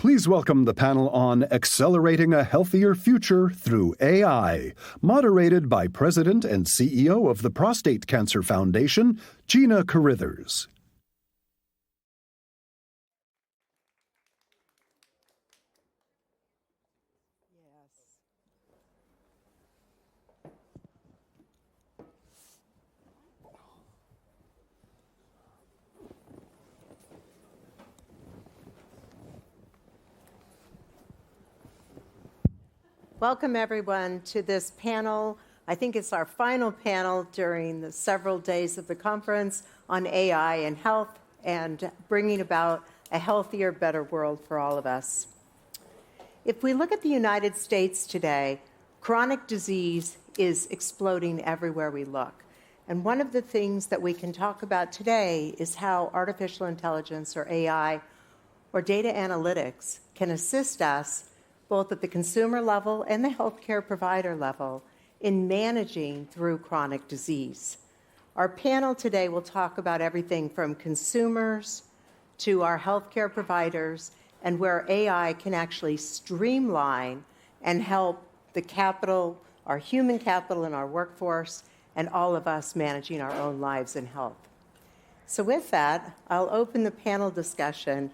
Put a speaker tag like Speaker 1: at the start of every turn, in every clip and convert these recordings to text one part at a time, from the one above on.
Speaker 1: Please welcome the panel on Accelerating a Healthier Future Through AI, moderated by President and CEO of the Prostate Cancer Foundation, Gina Carithers.
Speaker 2: Welcome, everyone, to this panel. I think it's our final panel during the several days of the conference on AI and health and bringing about a healthier, better world for all of us. If we look at the United States today, chronic disease is exploding everywhere we look. And one of the things that we can talk about today is how artificial intelligence, or AI, or data analytics can assist us both at the consumer level and the healthcare provider level in managing through chronic disease. Our panel today will talk about everything from consumers to our healthcare providers and where AI can actually streamline and help the capital, our human capital and our workforce, and all of us managing our own lives and health. So with that, I'll open the panel discussion.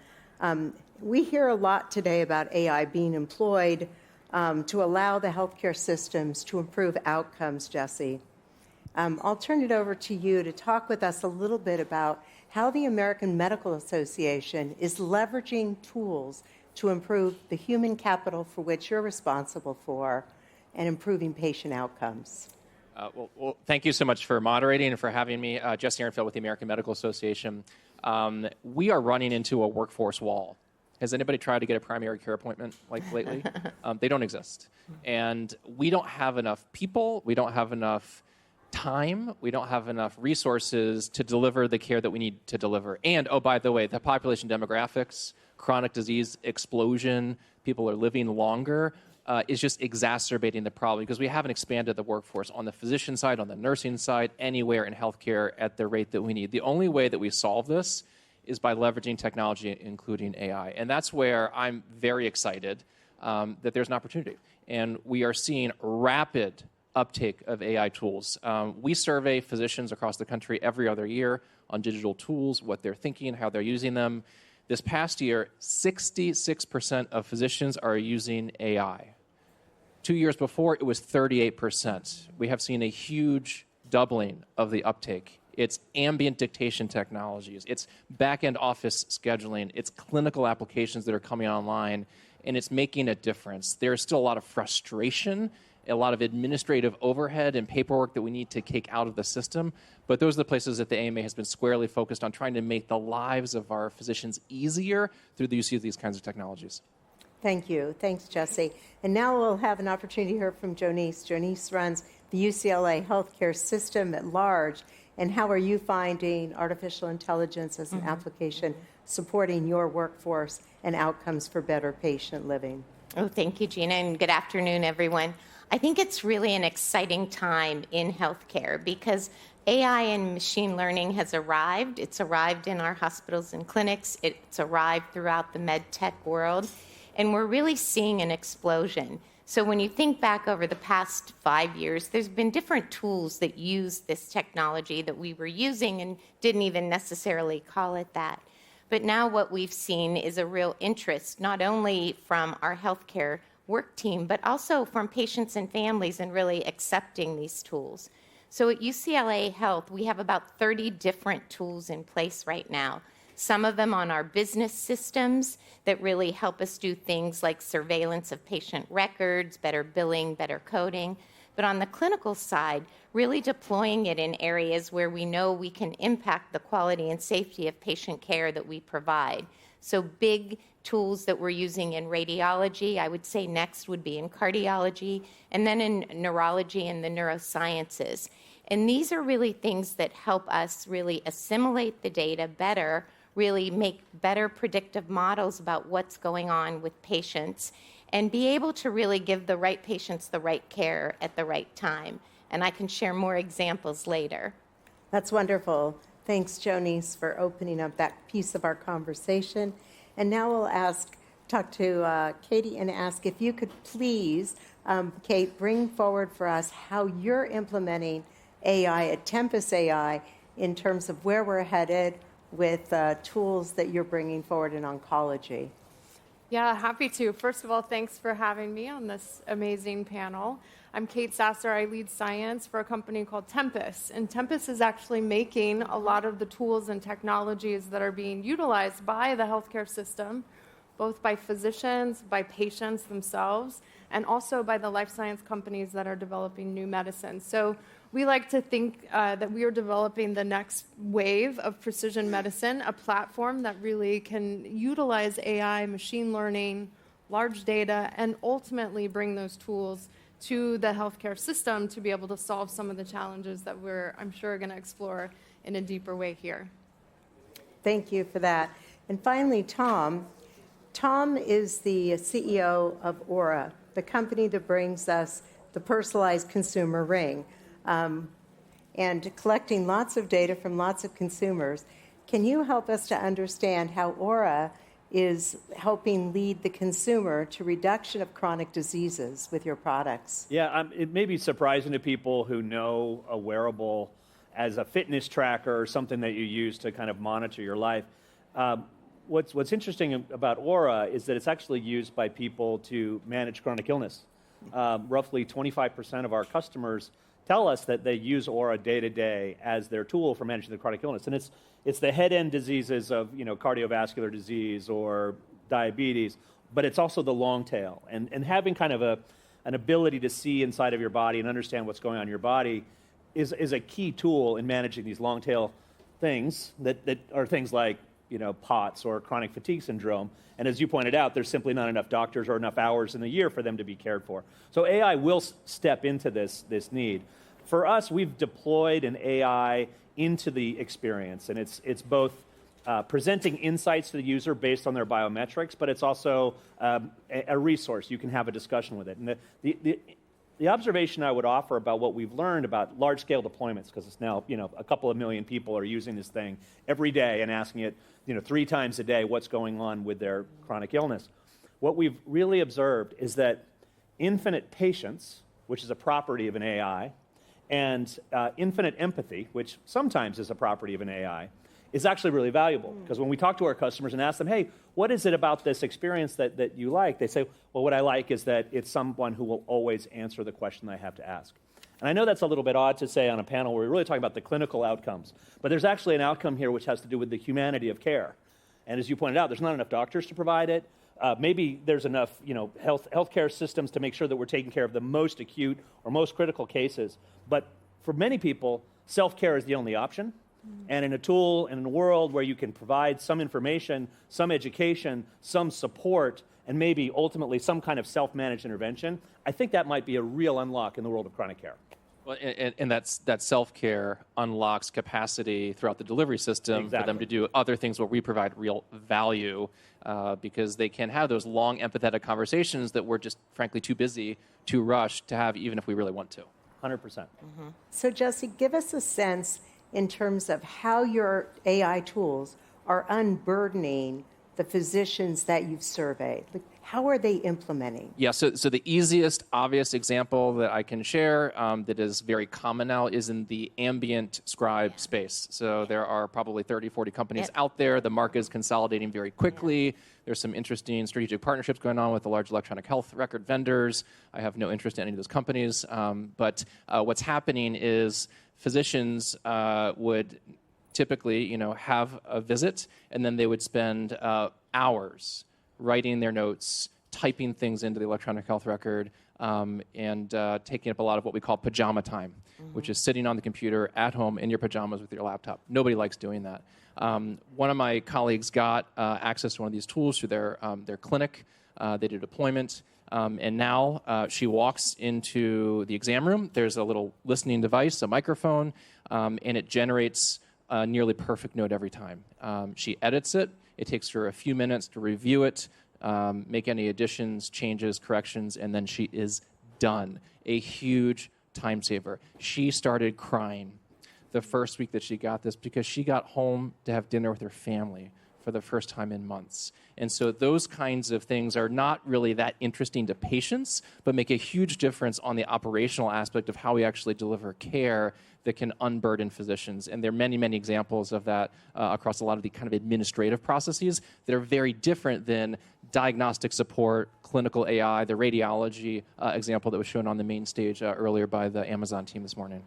Speaker 2: We hear a lot today about AI being employed to allow the healthcare systems to improve outcomes, Jesse. I'll turn it over to you to talk with us a little bit about how the American Medical Association is leveraging tools to improve the human capital for which you're responsible for and improving patient outcomes.
Speaker 3: Well, thank you so much for moderating and for having me. Jesse Ehrenfeld with the American Medical Association. We are running into a workforce wall. Has anybody tried to get a primary care appointment lately? They don't exist. And we don't have enough people, we don't have enough time, we don't have enough resources to deliver the care that we need to deliver. And, oh, by the way, the population demographics, chronic disease explosion, people are living longer, is just exacerbating the problem because we haven't expanded the workforce on the physician side, on the nursing side, anywhere in healthcare at the rate that we need. The only way that we solve this is by leveraging technology, including AI. And that's where I'm very excited that there's an opportunity. And we are seeing rapid uptake of AI tools. We survey physicians across the country every other year on digital tools, what they're thinking, how they're using them. This past year, 66% of physicians are using AI. 2 years before, it was 38%. We have seen a huge doubling of the uptake. It's ambient dictation technologies, it's back-end office scheduling, it's clinical applications that are coming online, and it's making a difference. There's still a lot of frustration, a lot of administrative overhead and paperwork that we need to take out of the system, but those are the places that the AMA has been squarely focused on trying to make the lives of our physicians easier through the use of these kinds of technologies.
Speaker 2: Thank you. Thanks, Jesse. And now we'll have an opportunity to hear from Jonice. Jonice runs the UCLA healthcare system at large. And how are you finding artificial intelligence as an application supporting your workforce and outcomes for better patient living?
Speaker 4: Oh, thank you, Gina, and good afternoon, everyone. I think it's really an exciting time in healthcare because AI and machine learning has arrived. It's arrived in our hospitals and clinics. It's arrived throughout the med tech world, and we're really seeing an explosion. So when you think back over the past 5 years, there's been different tools that use this technology that we were using and didn't even necessarily call it that. But now what we've seen is a real interest, not only from our healthcare work team, but also from patients and families in really accepting these tools. So at UCLA Health, we have about 30 different tools in place right now. Some of them on our business systems that really help us do things like surveillance of patient records, better billing, better coding. But on the clinical side, really deploying it in areas where we know we can impact the quality and safety of patient care that we provide. So big tools that we're using in radiology, I would say next would be in cardiology, and then in neurology and the neurosciences. And these are really things that help us really assimilate the data better, really make better predictive models about what's going on with patients, and be able to really give the right patients the right care at the right time. And I can share more examples later.
Speaker 2: That's wonderful. Thanks, Jonice, for opening up that piece of our conversation. And now we'll ask talk to Katie and ask if you could please, Kate, bring forward for us how you're implementing AI at Tempus AI in terms of where we're headed with tools that you're bringing forward in oncology.
Speaker 5: Yeah, happy to. First of all, thanks for having me on this amazing panel. I'm Kate Sasser. I lead science for a company called Tempus. And Tempus is actually making a lot of the tools and technologies that are being utilized by the healthcare system, both by physicians, by patients themselves, and also by the life science companies that are developing new medicines. So we like to think that we are developing the next wave of precision medicine, a platform that really can utilize AI, machine learning, large data, and ultimately bring those tools to the healthcare system to be able to solve some of the challenges that we're, I'm sure, going to explore in a deeper way here.
Speaker 2: Thank you for that. And finally, Tom. Tom is the CEO of Aura, the company that brings us the personalized consumer ring, and collecting lots of data from lots of consumers. Can you help us to understand how Aura is helping lead the consumer to reduction of chronic diseases with your products?
Speaker 6: Yeah, it may be surprising to people who know a wearable as a fitness tracker or something that you use to kind of monitor your life. What's interesting about Aura is that it's actually used by people to manage chronic illness. Roughly 25% of our customers tell us that they use Aura day to day as their tool for managing their chronic illness, and it's the head-end diseases of cardiovascular disease or diabetes, but it's also the long tail, and having kind of an ability to see inside of your body and understand what's going on in your body is a key tool in managing these long tail things that are things like POTS or chronic fatigue syndrome. And as you pointed out, there's simply not enough doctors or enough hours in the year for them to be cared for. So AI will step into this need. For us, we've deployed an AI into the experience, and it's both presenting insights to the user based on their biometrics, but it's also a resource. You can have a discussion with it. And the observation I would offer about what we've learned about large-scale deployments, because it's now a couple of million people are using this thing every day and asking it 3 times a day what's going on with their chronic illness. What we've really observed is that infinite patience, which is a property of an AI, and infinite empathy, which sometimes is a property of an AI, is actually really valuable. Because when we talk to our customers and ask them, hey, what is it about this experience that you like? They say, well, what I like is that it's someone who will always answer the question I have to ask. And I know that's a little bit odd to say on a panel where we're really talking about the clinical outcomes, but there's actually an outcome here which has to do with the humanity of care. And as you pointed out, there's not enough doctors to provide it. Maybe there's enough healthcare systems to make sure that we're taking care of the most acute or most critical cases. But for many people, self-care is the only option. And in a tool, in a world where you can provide some information, some education, some support, and maybe ultimately some kind of self-managed intervention, I think that might be a real unlock in the world of chronic care.
Speaker 3: Well, and that self-care unlocks capacity throughout the delivery system for them to do other things where we provide real value, because they can have those long, empathetic conversations that we're just, frankly, too busy, too rushed to have, even if we really want to.
Speaker 6: 100%.
Speaker 2: So, Jesse, give us a sense in terms of how your AI tools are unburdening the physicians that you've surveyed. Like, how are they implementing?
Speaker 3: Yeah, so the easiest, obvious example that I can share that is very common now is in the ambient scribe space. So there are probably 30, 40 companies out there. The market is consolidating very quickly. There's some interesting strategic partnerships going on with the large electronic health record vendors. I have no interest in any of those companies. But what's happening is physicians would typically, have a visit, and then they would spend hours writing their notes, typing things into the electronic health record, and taking up a lot of what we call pajama time, which is sitting on the computer at home in your pajamas with your laptop. Nobody likes doing that. One of my colleagues got access to one of these tools through their clinic. They did a deployment. And now she walks into the exam room. There's a little listening device, a microphone, and it generates a nearly perfect note every time. She edits it. It takes her a few minutes to review it, make any additions, changes, corrections, and then she is done. A huge time saver. She started crying the first week that she got this because she got home to have dinner with her family for the first time in months. And so those kinds of things are not really that interesting to patients, but make a huge difference on the operational aspect of how we actually deliver care that can unburden physicians. And there are many, many examples of that across a lot of the kind of administrative processes that are very different than diagnostic support, clinical AI, the radiology example that was shown on the main stage earlier by the Amazon team this morning.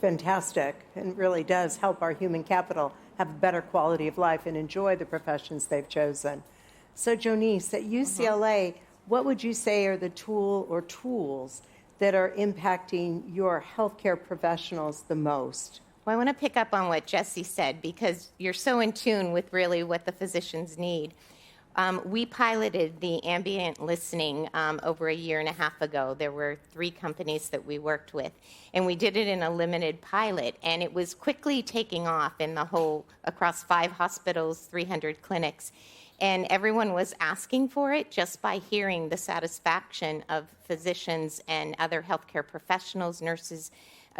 Speaker 2: Fantastic, and really does help our human capital have a better quality of life and enjoy the professions they've chosen. So Jonice, at UCLA, what would you say are the tool or tools that are impacting your healthcare professionals the most?
Speaker 4: Well, I want to pick up on what Jesse said because you're so in tune with really what the physicians need. We piloted the ambient listening over a year and a half ago. There were 3 companies that we worked with, and we did it in a limited pilot, and it was quickly taking off in the whole, across 5 hospitals, 300 clinics, and everyone was asking for it just by hearing the satisfaction of physicians and other healthcare professionals, nurses,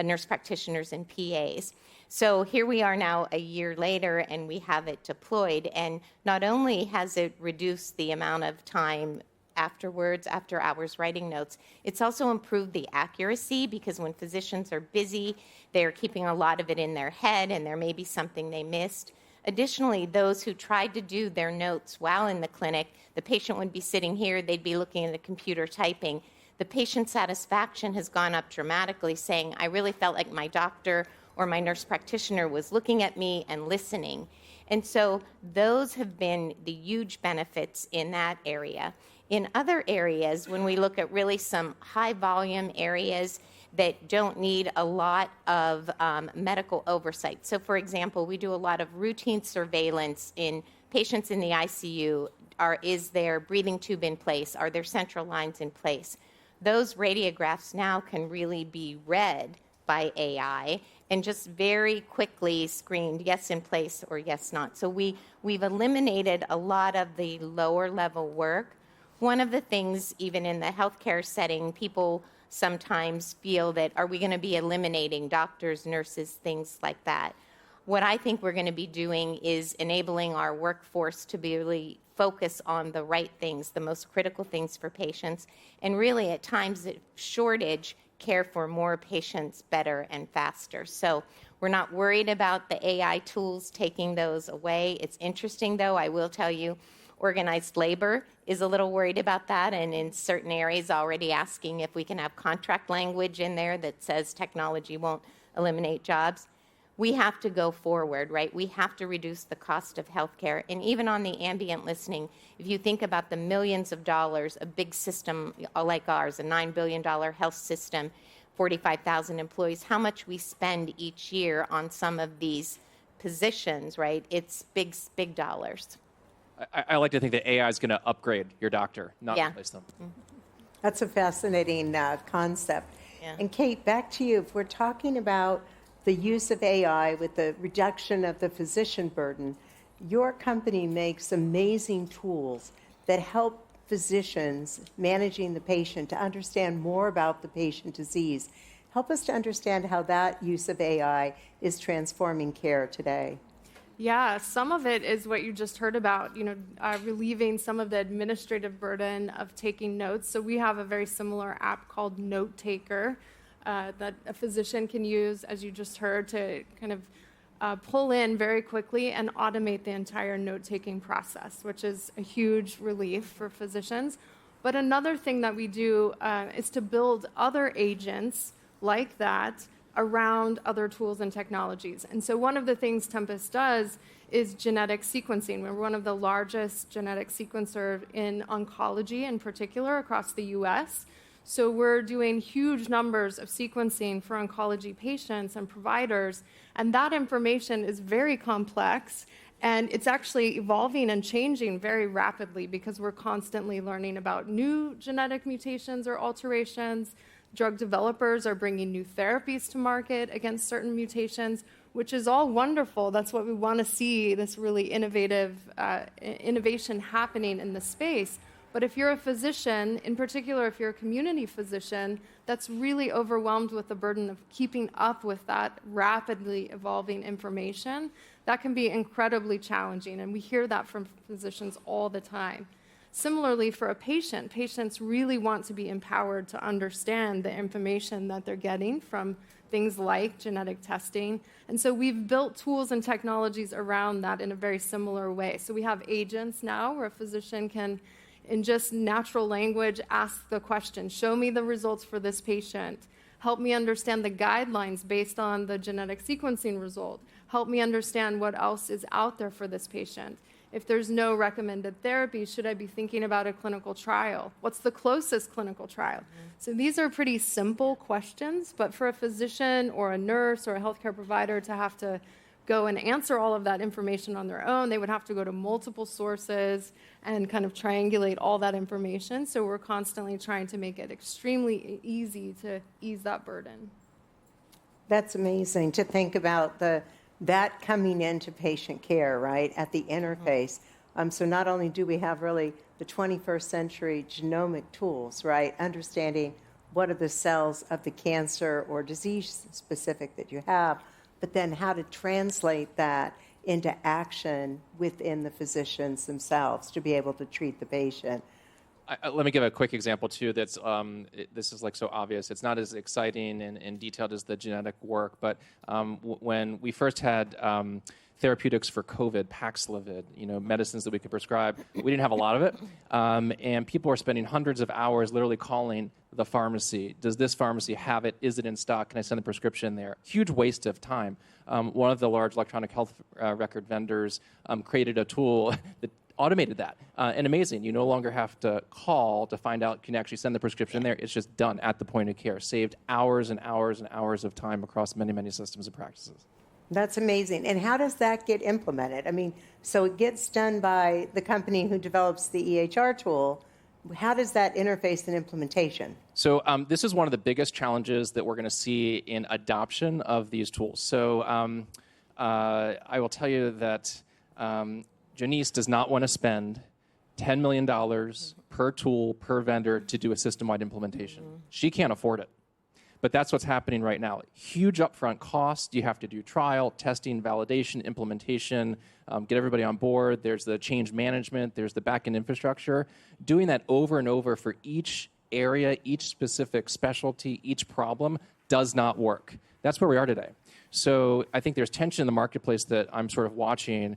Speaker 4: nurse practitioners, and PAs. So here we are now a year later, and we have it deployed. And not only has it reduced the amount of time afterwards, after hours writing notes, it's also improved the accuracy because when physicians are busy, they're keeping a lot of it in their head, and there may be something they missed. Additionally, those who tried to do their notes while in the clinic, the patient would be sitting here, they'd be looking at the computer typing. The patient satisfaction has gone up dramatically, saying, I really felt like my doctor or my nurse practitioner was looking at me and listening. And so those have been the huge benefits in that area. In other areas, when we look at really some high volume areas that don't need a lot of medical oversight. So for example, we do a lot of routine surveillance in patients in the ICU. Is their breathing tube in place? Are there central lines in place? Those radiographs now can really be read by AI and just very quickly screened yes in place or yes not. So we've eliminated a lot of the lower level work. One of the things, even in the healthcare setting, people sometimes feel that, are we going to be eliminating doctors, nurses, things like that? What I think we're going to be doing is enabling our workforce to be really focus on the right things, the most critical things for patients, and really at times at shortage, care for more patients better and faster. So we're not worried about the AI tools taking those away. It's interesting, though, I will tell you, organized labor is a little worried about that, and in certain areas already asking if we can have contract language in there that says technology won't eliminate jobs. We have to go forward, right? We have to reduce the cost of healthcare. And even on the ambient listening, if you think about the millions of dollars, a big system like ours, a $9 billion health system, 45,000 employees, how much we spend each year on some of these positions, right? It's big, big dollars.
Speaker 3: I like to think that AI is going to upgrade your doctor, not replace them.
Speaker 2: Mm-hmm. That's a fascinating concept.
Speaker 4: Yeah.
Speaker 2: And Kate, back to you. If we're talking about the use of AI with the reduction of the physician burden, your company makes amazing tools that help physicians managing the patient to understand more about the patient disease. Help us to understand how that use of AI is transforming care today.
Speaker 5: Yeah, some of it is what you just heard about, relieving some of the administrative burden of taking notes. So we have a very similar app called Note Taker that a physician can use, as you just heard, to kind of pull in very quickly and automate the entire note-taking process, which is a huge relief for physicians. But another thing that we do is to build other agents like that around other tools and technologies. And so one of the things Tempus does is genetic sequencing. We're one of the largest genetic sequencer in oncology in particular across the US. So we're doing huge numbers of sequencing for oncology patients and providers, and that information is very complex, and it's actually evolving and changing very rapidly because we're constantly learning about new genetic mutations or alterations. Drug developers are bringing new therapies to market against certain mutations, which is all wonderful. That's what we want to see, this really innovative innovation happening in the space. But if you're a physician, in particular if you're a community physician, that's really overwhelmed with the burden of keeping up with that rapidly evolving information, that can be incredibly challenging, and we hear that from physicians all the time. Similarly, for a patient, patients really want to be empowered to understand the information that they're getting from things like genetic testing. And so we've built tools and technologies around that in a very similar way. So we have agents now where a physician can, in just natural language, ask the question, show me the results for this patient. Help me understand the guidelines based on the genetic sequencing result. Help me understand what else is out there for this patient. If there's no recommended therapy, should I be thinking about a clinical trial? What's the closest clinical trial? So these are pretty simple questions, but for a physician or a nurse or a healthcare provider to have to go and answer all of that information on their own, they would have to go to multiple sources and kind of triangulate all that information. So we're constantly trying to make it extremely easy to ease that burden.
Speaker 2: That's amazing to think about that coming into patient care, right, at the interface. So not only do we have really the 21st century genomic tools, right, understanding what are the cells of the cancer or disease specific that you have, but then how to translate that into action within the physicians themselves to be able to treat the patient.
Speaker 3: Let me give a quick example too. That's this is like so obvious. It's not as exciting and detailed as the genetic work, but when we first had therapeutics for COVID, Paxlovid, medicines that we could prescribe, we didn't have a lot of it, and people were spending hundreds of hours literally calling the pharmacy. Does this pharmacy have it? Is it in stock? Can I send a prescription there? Huge waste of time. One of the large electronic health record vendors created a tool that automated that. And amazing, you no longer have to call to find out, can you actually send the prescription there? It's just done at the point of care. Saved hours and hours and hours of time across many, many systems and practices.
Speaker 2: That's amazing. And how does that get implemented? I mean, so it gets done by the company who develops the EHR tool. How does that interface and implementation?
Speaker 3: So this is one of the biggest challenges that we're going to see in adoption of these tools. So I will tell you that Janice does not want to spend $10 million per tool, per vendor to do a system-wide implementation. She can't afford it. But that's what's happening right now. Huge upfront cost. You have to do trial, testing, validation, implementation, get everybody on board. There's the change management. There's the back-end infrastructure. Doing that over and over for each area, each specific specialty, each problem does not work. That's where we are today. So I think there's tension in the marketplace that I'm sort of watching.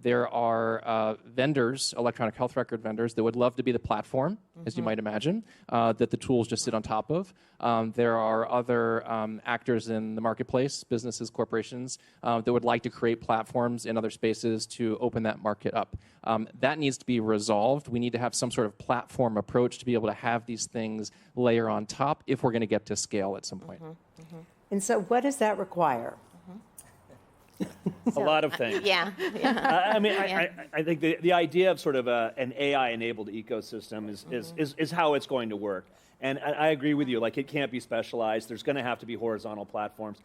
Speaker 3: There are vendors, electronic health record vendors, that would love to be the platform, as you might imagine, that the tools just sit on top of. There are other actors in the marketplace, businesses, corporations, that would like to create platforms in other spaces to open that market up. That needs to be resolved. We need to have some sort of platform approach to be able to have these things layer on top if we're going to get to scale at some point.
Speaker 2: And so what does that require?
Speaker 6: A lot of things.
Speaker 4: Yeah.
Speaker 6: I think the idea of sort of an AI-enabled ecosystem is how it's going to work. And I agree with you. Like, it can't be specialized. There's going to have to be horizontal platforms.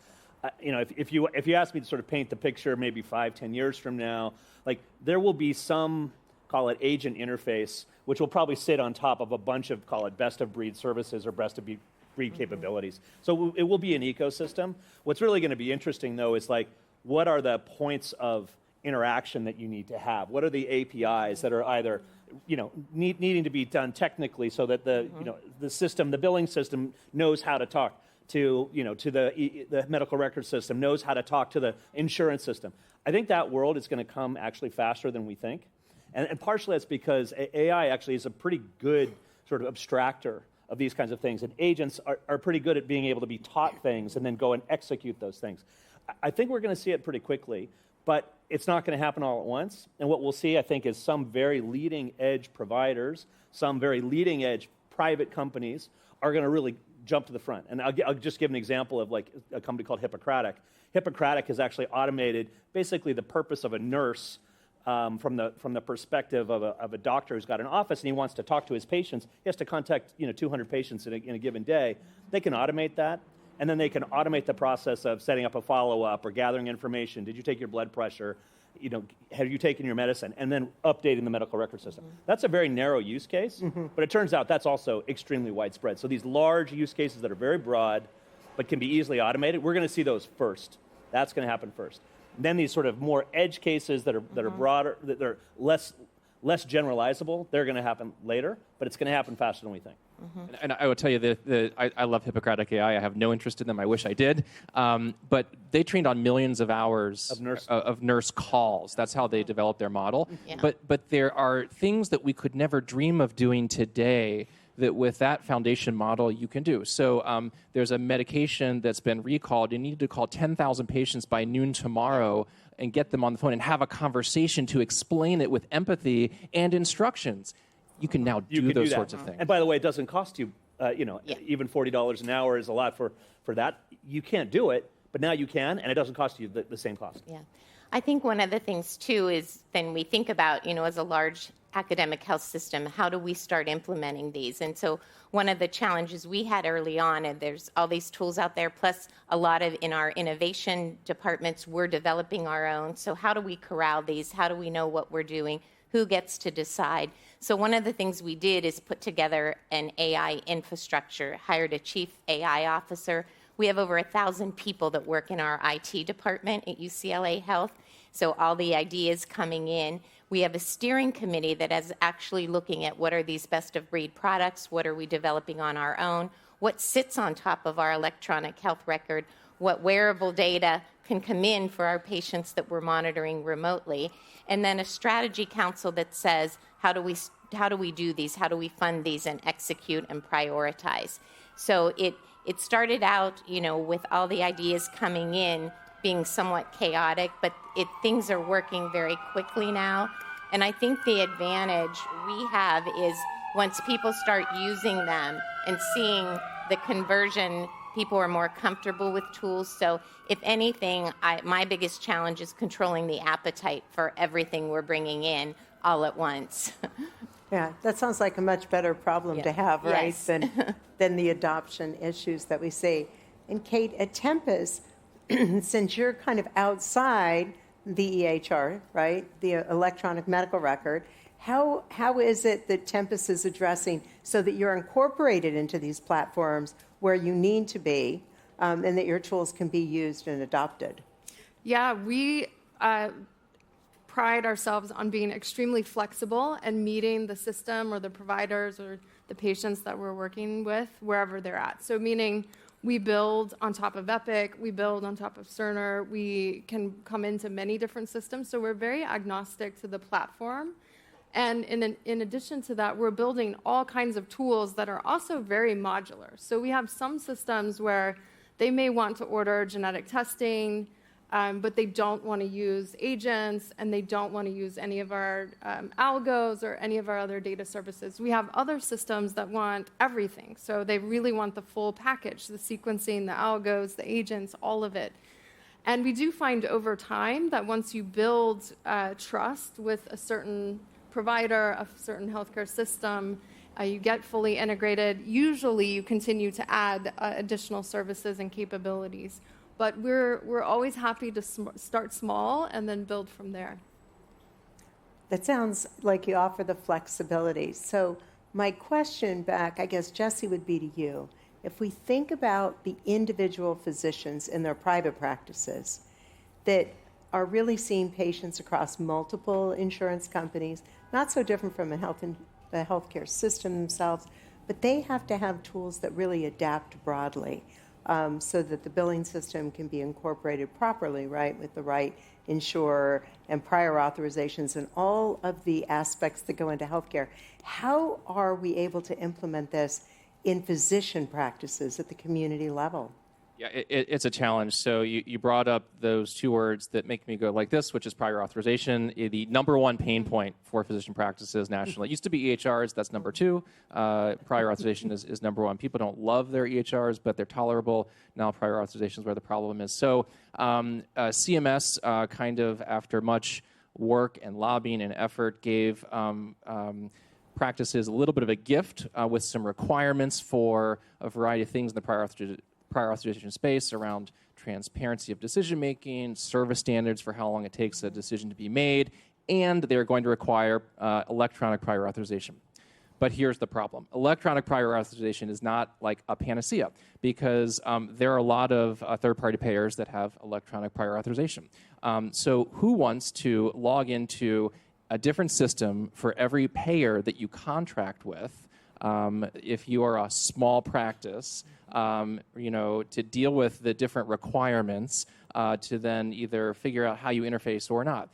Speaker 6: If you ask me to sort of paint the picture, maybe 5-10 years from now, like, there will be some, call it agent interface, which will probably sit on top of a bunch of, call it best-of-breed services or best-of-breed capabilities. So it will be an ecosystem. What's really going to be interesting, though, is like, what are the points of interaction that you need to have? What are the APIs that are either, needing to be done technically so that the system, the billing system, knows how to talk to, to the medical record system, knows how to talk to the insurance system. I think that world is going to come actually faster than we think. And partially that's because AI actually is a pretty good sort of abstractor of these kinds of things. And agents are pretty good at being able to be taught things and then go and execute those things. I think we're going to see it pretty quickly, but it's not going to happen all at once. And what we'll see, I think, is some very leading edge providers, some very leading edge private companies are going to really jump to the front. And I'll just give an example of like a company called Hippocratic. Hippocratic has actually automated basically the purpose of a nurse from the perspective of a doctor who's got an office and he wants to talk to his patients. He has to contact 200 patients in a given day. They can automate that, and then they can automate the process of setting up a follow-up or gathering information. Did you take your blood pressure? Have you taken your medicine? And then updating the medical record system. That's a very narrow use case, but it turns out that's also extremely widespread. So these large use cases that are very broad but can be easily automated, we're going to see those first. That's going to happen first. Then these sort of more edge cases that are broader, that are less generalizable, they're going to happen later, but it's going to happen faster than we think.
Speaker 3: And I would tell you that I love Hippocratic AI. I have no interest in them. I wish I did. But they trained on millions of hours of nurse calls. That's how they developed their model.
Speaker 4: Yeah.
Speaker 3: But there are things that we could never dream of doing today that with that foundation model you can do. So there's a medication that's been recalled. You need to call 10,000 patients by noon tomorrow and get them on the phone and have a conversation to explain it with empathy and instructions. You can now do those sorts of things.
Speaker 6: And by the way, it doesn't cost you, even $40 an hour is a lot for that. You can't do it, but now you can, and it doesn't cost you the same cost.
Speaker 4: Yeah. I think one of the things, too, is then we think about, as a large academic health system, how do we start implementing these? And so one of the challenges we had early on, and there's all these tools out there, plus a lot of in our innovation departments, we're developing our own. So how do we corral these? How do we know what we're doing? Who gets to decide? So one of the things we did is put together an AI infrastructure, hired a chief AI officer. We have over 1,000 people that work in our IT department at UCLA Health. So all the ideas coming in. We have a steering committee that is actually looking at what are these best of breed products, what are we developing on our own, what sits on top of our electronic health record, what wearable data can come in for our patients that we're monitoring remotely, and then a strategy council that says, how do we do these, how do we fund these and execute and prioritize. So it started out, with all the ideas coming in being somewhat chaotic, but things are working very quickly now. And I think the advantage we have is once people start using them and seeing the conversion, people are more comfortable with tools. So if anything, my biggest challenge is controlling the appetite for everything we're bringing in all at once.
Speaker 2: Yeah, that sounds like a much better problem to have, right,
Speaker 4: Yes.
Speaker 2: than the adoption issues that we see. And Kate, at Tempus, since you're kind of outside the EHR, right, the electronic medical record, how is it that Tempus is addressing so that you're incorporated into these platforms where you need to be, and that your tools can be used and adopted?
Speaker 5: Yeah, we pride ourselves on being extremely flexible and meeting the system or the providers or the patients that we're working with wherever they're at. So meaning we build on top of Epic, we build on top of Cerner, we can come into many different systems. So we're very agnostic to the platform. And in addition to that, we're building all kinds of tools that are also very modular. So we have some systems where they may want to order genetic testing, but they don't want to use agents, and they don't want to use any of our algos or any of our other data services. We have other systems that want everything. So they really want the full package, the sequencing, the algos, the agents, all of it. And we do find over time that once you build trust with a certain provider, a certain healthcare system, you get fully integrated. Usually you continue to add additional services and capabilities. But we're always happy to start small and then build from there.
Speaker 2: That sounds like you offer the flexibility. So my question back, I guess, Jesse, would be to you. If we think about the individual physicians in their private practices that are really seeing patients across multiple insurance companies, not so different from the healthcare system themselves, but they have to have tools that really adapt broadly. So that the billing system can be incorporated properly, right, with the right insurer and prior authorizations and all of the aspects that go into healthcare. How are we able to implement this in physician practices at the community level?
Speaker 3: Yeah, it's a challenge. So you brought up those two words that make me go like this, which is prior authorization, the number one pain point for physician practices nationally. It used to be EHRs, that's number two. Prior authorization is number one. People don't love their EHRs, but they're tolerable. Now prior authorization is where the problem is. So CMS, kind of after much work and lobbying and effort, gave practices a little bit of a gift with some requirements for a variety of things in the prior authorization space around transparency of decision-making, service standards for how long it takes a decision to be made, and they're going to require electronic prior authorization. But here's the problem. Electronic prior authorization is not like a panacea because there are a lot of third-party payers that have electronic prior authorization. So who wants to log into a different system for every payer that you contract with if you are a small practice, to deal with the different requirements to then either figure out how you interface or not?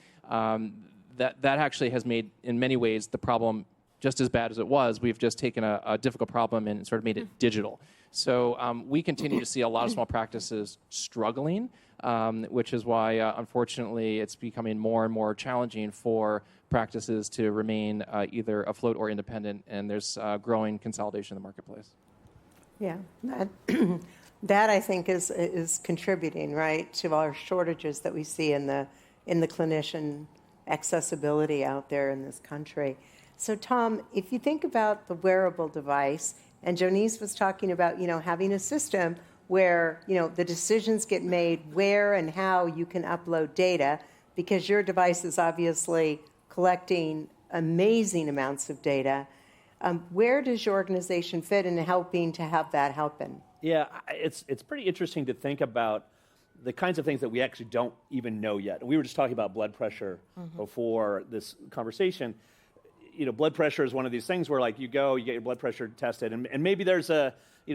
Speaker 3: That actually has made, in many ways, the problem just as bad as it was. We've just taken a difficult problem and sort of made it digital. So we continue to see a lot of small practices struggling, which is why, unfortunately, it's becoming more and more challenging for practices to remain either afloat or independent, and there's growing consolidation in the marketplace.
Speaker 2: Yeah, that I think is contributing, right, to our shortages that we see in the clinician accessibility out there in this country. So, Tom, if you think about the wearable device, and Jonice was talking about, having a system where, the decisions get made where and how you can upload data, because your device is obviously collecting amazing amounts of data. Where does your organization fit in helping to have that happen?
Speaker 6: Yeah, it's pretty interesting to think about the kinds of things that we actually don't even know yet. We were just talking about blood pressure before this conversation. Blood pressure is one of these things where, like, you get your blood pressure tested, and maybe there's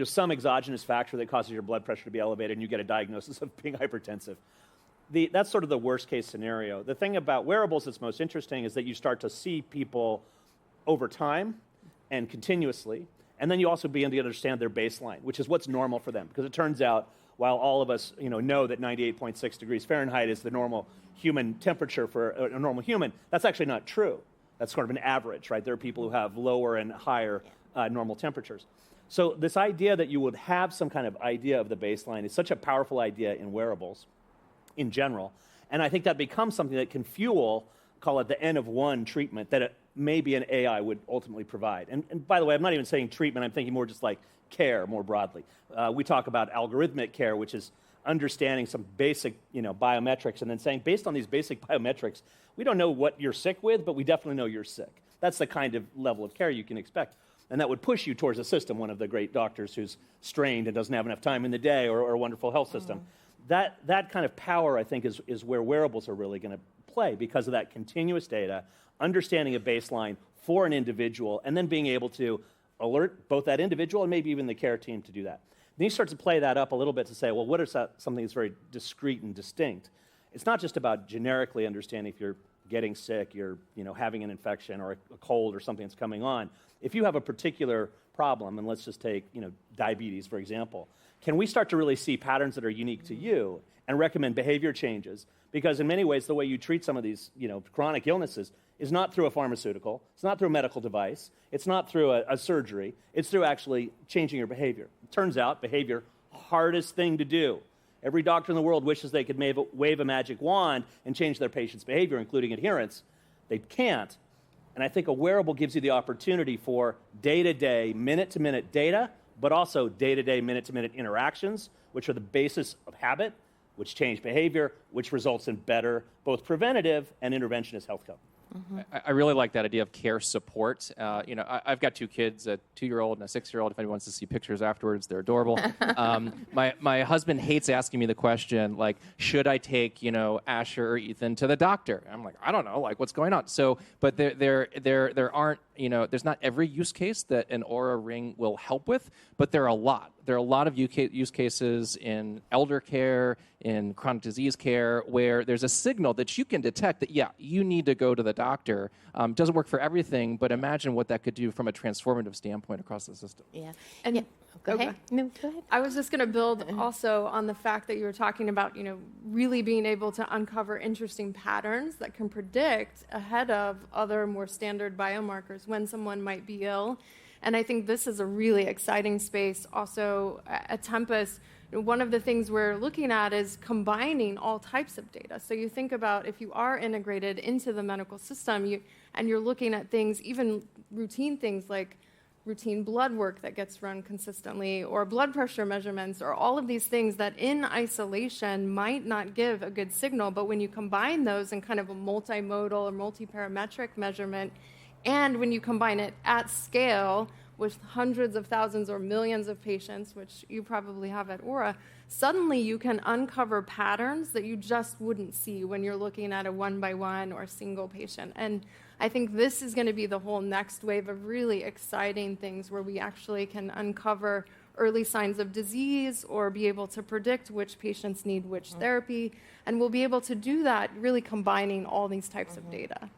Speaker 6: some exogenous factor that causes your blood pressure to be elevated, and you get a diagnosis of being hypertensive. That's sort of the worst case scenario. The thing about wearables that's most interesting is that you start to see people over time and continuously, and then you also begin to understand their baseline, which is what's normal for them. Because it turns out, while all of us know that 98.6 degrees Fahrenheit is the normal human temperature for a normal human, that's actually not true. That's sort of an average, right? There are people who have lower and higher normal temperatures. So this idea that you would have some kind of idea of the baseline is such a powerful idea in wearables in general. And I think that becomes something that can fuel, call it the N of one treatment that maybe an AI would ultimately provide. And by the way, I'm not even saying treatment. I'm thinking more just like care more broadly. We talk about algorithmic care, which is understanding some basic biometrics and then saying, based on these basic biometrics, we don't know what you're sick with, but we definitely know you're sick. That's the kind of level of care you can expect. And that would push you towards a system, one of the great doctors who's strained and doesn't have enough time in the day, or a wonderful health system. That kind of power, I think, is where wearables are really going to play because of that continuous data, understanding a baseline for an individual, and then being able to alert both that individual and maybe even the care team to do that. Then you start to play that up a little bit to say, well, what is something that's very discrete and distinct? It's not just about generically understanding if you're getting sick, you're having an infection or a cold or something that's coming on. If you have a particular problem, and let's just take diabetes, for example, can we start to really see patterns that are unique to you and recommend behavior changes? Because in many ways, the way you treat some of these chronic illnesses is not through a pharmaceutical, it's not through a medical device, it's not through a surgery, it's through actually changing your behavior. It turns out behavior, hardest thing to do. Every doctor in the world wishes they could wave a magic wand and change their patient's behavior, including adherence. They can't. And I think a wearable gives you the opportunity for day-to-day, minute-to-minute data, but also day-to-day, minute-to-minute interactions, which are the basis of habit, which change behavior, which results in better both preventative and interventionist health care.
Speaker 3: I really like that idea of care support. I've got two kids, a 2-year-old and a 6-year-old. If anyone wants to see pictures afterwards, they're adorable. My husband hates asking me the question, like, should I take, Asher or Ethan to the doctor? I'm like, I don't know, like, what's going on? So, but there aren't, there's not every use case that an Aura Ring will help with, but there are a lot. There are a lot of use cases in elder care, in chronic disease care, where there's a signal that you can detect that, yeah, you need to go to the doctor. Doesn't work for everything, but imagine what that could do from a transformative standpoint across the system.
Speaker 4: Yeah.
Speaker 5: And
Speaker 4: yeah. Go ahead. No, go ahead.
Speaker 5: I was just going to build also on the fact that you were talking about, really being able to uncover interesting patterns that can predict ahead of other more standard biomarkers when someone might be ill. And I think this is a really exciting space. Also, at Tempus, one of the things we're looking at is combining all types of data. So you think about if you are integrated into the medical system, and you're looking at things, even routine things like routine blood work that gets run consistently, or blood pressure measurements, or all of these things that in isolation might not give a good signal, but when you combine those in kind of a multimodal or multi-parametric measurement, And when you combine it at scale with hundreds of thousands or millions of patients, which you probably have at Aura, suddenly you can uncover patterns that you just wouldn't see when you're looking at a one-by-one or single patient. And I think this is going to be the whole next wave of really exciting things where we actually can uncover early signs of disease or be able to predict which patients need which therapy. And we'll be able to do that really combining all these types of data.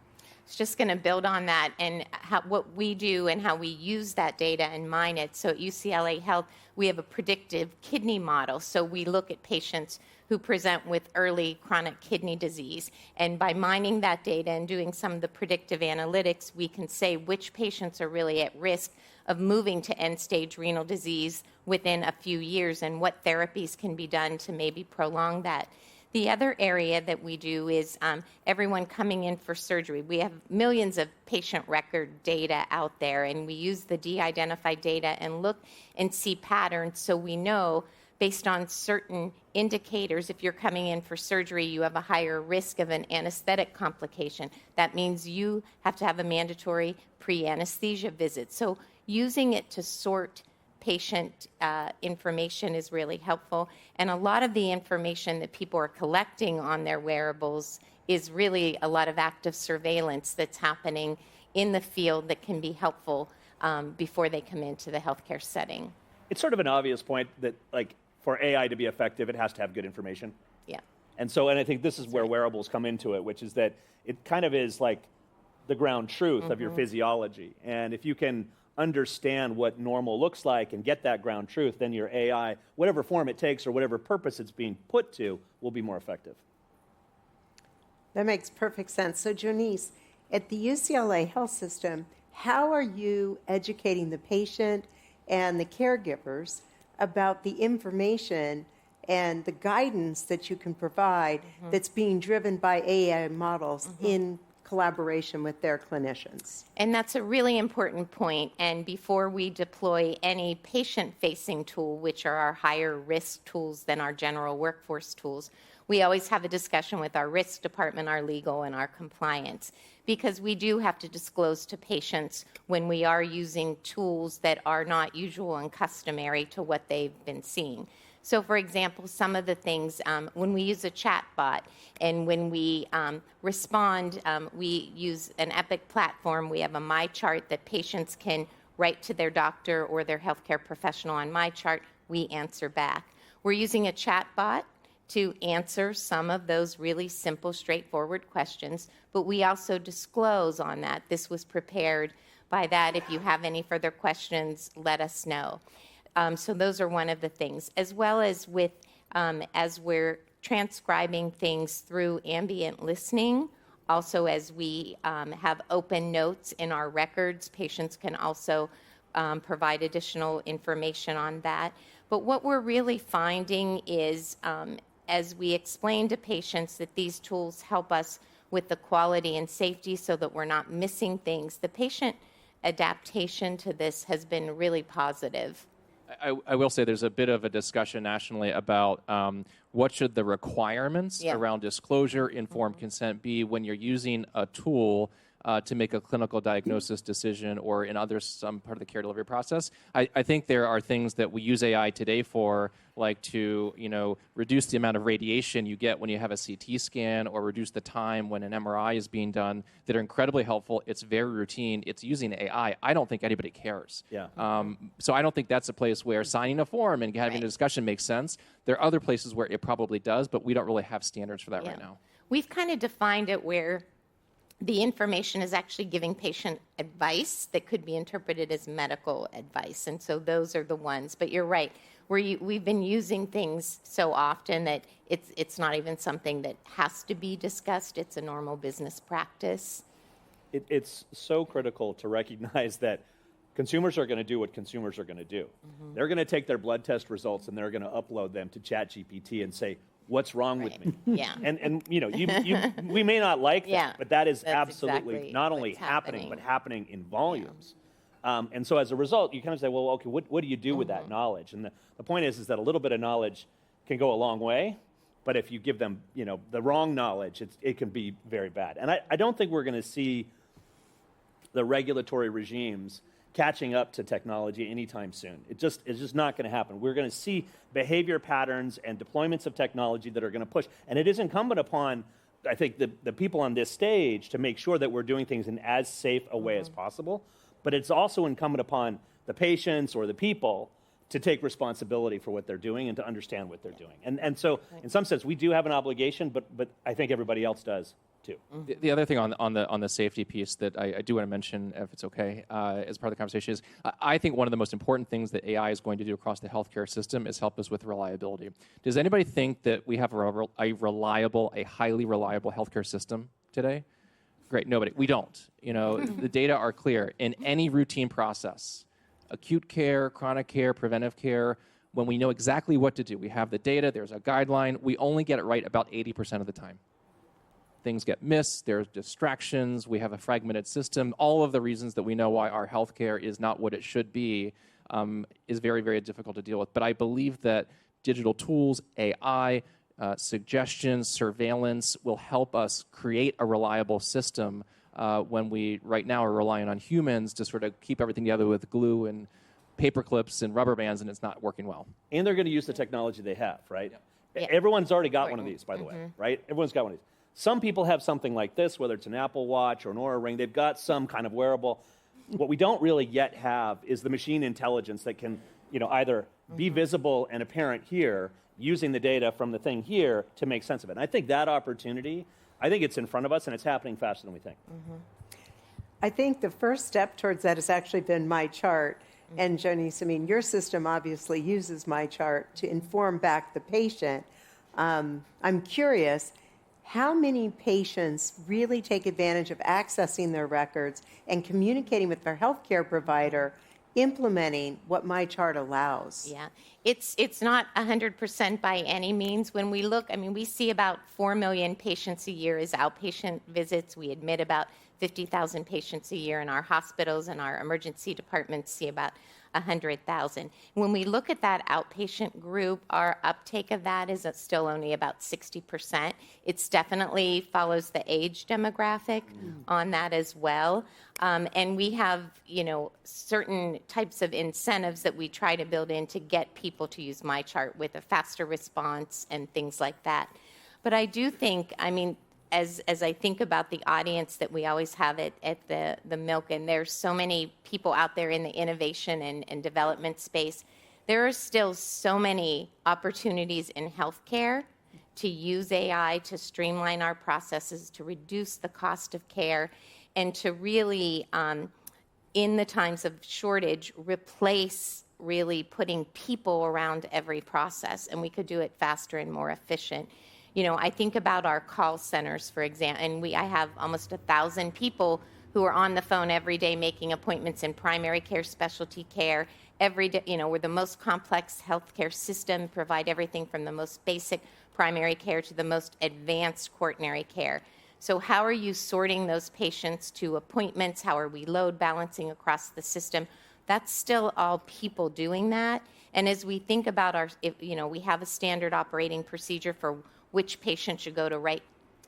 Speaker 4: It's just going to build on that and what we do and how we use that data and mine it. So at UCLA Health, we have a predictive kidney model. So we look at patients who present with early chronic kidney disease. And by mining that data and doing some of the predictive analytics, we can say which patients are really at risk of moving to end-stage renal disease within a few years and what therapies can be done to maybe prolong that. The other area that we do is everyone coming in for surgery. We have millions of patient record data out there, and we use the de-identified data and look and see patterns so we know based on certain indicators, if you're coming in for surgery, you have a higher risk of an anesthetic complication. That means you have to have a mandatory pre-anesthesia visit. So using it to sort patient information is really helpful. And a lot of the information that people are collecting on their wearables is really a lot of active surveillance that's happening in the field that can be helpful before they come into the healthcare setting.
Speaker 6: It's sort of an obvious point that, like, for AI to be effective, it has to have good information.
Speaker 4: Yeah.
Speaker 6: And I think this is where wearables come into it, which is that it kind of is like the ground truth of your physiology. And if you can understand what normal looks like and get that ground truth, then your AI, whatever form it takes or whatever purpose it's being put to, will be more effective.
Speaker 2: That makes perfect sense. So, Jonice, at the UCLA Health System, how are you educating the patient and the caregivers about the information and the guidance that you can provide that's being driven by AI models in collaboration with their clinicians?
Speaker 4: And that's a really important point. And before we deploy any patient-facing tool, which are our higher risk tools than our general workforce tools, we always have a discussion with our risk department, our legal, and our compliance, because we do have to disclose to patients when we are using tools that are not usual and customary to what they've been seeing. So, for example, some of the things, when we use a chat bot and when we respond, we use an Epic platform. We have a MyChart that patients can write to their doctor or their healthcare professional on MyChart. We answer back. We're using a chat bot to answer some of those really simple, straightforward questions, but we also disclose on that. This was prepared by that. If you have any further questions, let us know. So those are one of the things, as well as with, as we're transcribing things through ambient listening, also as we have open notes in our records, patients can also provide additional information on that. But what we're really finding is, as we explain to patients that these tools help us with the quality and safety so that we're not missing things, the patient adaptation to this has been really positive.
Speaker 3: I will say there's a bit of a discussion nationally about what should the requirements around disclosure, informed consent be when you're using a tool to make a clinical diagnosis decision or in some part of the care delivery process. I think there are things that we use AI today for, like to reduce the amount of radiation you get when you have a CT scan or reduce the time when an MRI is being done, that are incredibly helpful. It's very routine. It's using AI. I don't think anybody cares.
Speaker 6: Yeah.
Speaker 3: So I don't think that's a place where signing a form and having a discussion makes sense. There are other places where it probably does, but we don't really have standards for that right now.
Speaker 4: We've kind of defined it where the information is actually giving patient advice that could be interpreted as medical advice. And so those are the ones. But you're right. We've been using things so often that it's not even something that has to be discussed. It's a normal business practice.
Speaker 6: It's so critical to recognize that consumers are going to do what consumers are going to do. They're going to take their blood test results and they're going to upload them to ChatGPT and say, what's wrong with me?
Speaker 4: Yeah.
Speaker 6: And we may not like that, but that is absolutely
Speaker 4: exactly
Speaker 6: not only happening, but happening in volumes. And so as a result, you kind of say, well, okay, what do you do with that knowledge? And the point is that a little bit of knowledge can go a long way, but if you give them, the wrong knowledge, it can be very bad. And I don't think we're going to see the regulatory regimes catching up to technology anytime soon. It's just not going to happen. We're going to see behavior patterns and deployments of technology that are going to push. And it is incumbent upon, I think, the people on this stage to make sure that we're doing things in as safe a way as possible. But it's also incumbent upon the patients or the people to take responsibility for what they're doing and to understand what they're doing. And so, in some sense, we do have an obligation, but I think everybody else does too.
Speaker 3: The other thing on the safety piece that I do want to mention, if it's okay, as part of the conversation is, I think one of the most important things that AI is going to do across the healthcare system is help us with reliability. Does anybody think that we have a highly reliable healthcare system today? Great, nobody. We don't. The data are clear. In any routine process, acute care, chronic care, preventive care, when we know exactly what to do, we have the data, there's a guideline, we only get it right about 80% of the time. Things get missed, there's distractions, we have a fragmented system. All of the reasons that we know why our healthcare is not what it should be is very, very difficult to deal with. But I believe that digital tools, AI, suggestions, surveillance will help us create a reliable system when we right now are relying on humans to sort of keep everything together with glue and paper clips and rubber bands, and it's not working well.
Speaker 6: And they're going to use the technology they have, right?
Speaker 4: Yeah.
Speaker 6: Everyone's already got one of these, by the way, right? Everyone's got one of these. Some people have something like this, whether it's an Apple Watch or an Oura Ring. They've got some kind of wearable. What we don't really yet have is the machine intelligence that can, either be visible and apparent here, using the data from the thing here to make sense of it. And I think that opportunity, it's in front of us, and it's happening faster than we think.
Speaker 2: I think the first step towards that has actually been MyChart. And Jonice, your system obviously uses MyChart to inform back the patient. I'm curious, how many patients really take advantage of accessing their records and communicating with their healthcare provider, implementing what MyChart allows?
Speaker 4: Yeah, it's not 100% by any means. When we look, we see about 4 million patients a year as outpatient visits. We admit about 50,000 patients a year in our hospitals, and our emergency departments see about 100,000. When we look at that outpatient group, our uptake of that is still only about 60%. It's definitely follows the age demographic on that as well. And we have, certain types of incentives that we try to build in to get people to use MyChart with a faster response and things like that. But I do think, as I think about the audience that we always have at the Milken, there's so many people out there in the innovation and development space. There are still so many opportunities in healthcare to use AI to streamline our processes, to reduce the cost of care, and to really, in the times of shortage, replace really putting people around every process. And we could do it faster and more efficient. I think about our call centers, for example, and I have almost 1,000 people who are on the phone every day making appointments in primary care, specialty care. Every day, we're the most complex healthcare system, provide everything from the most basic primary care to the most advanced quaternary care. So how are you sorting those patients to appointments? How are we load balancing across the system? That's still all people doing that. And as we think about we have a standard operating procedure for which patient should go to right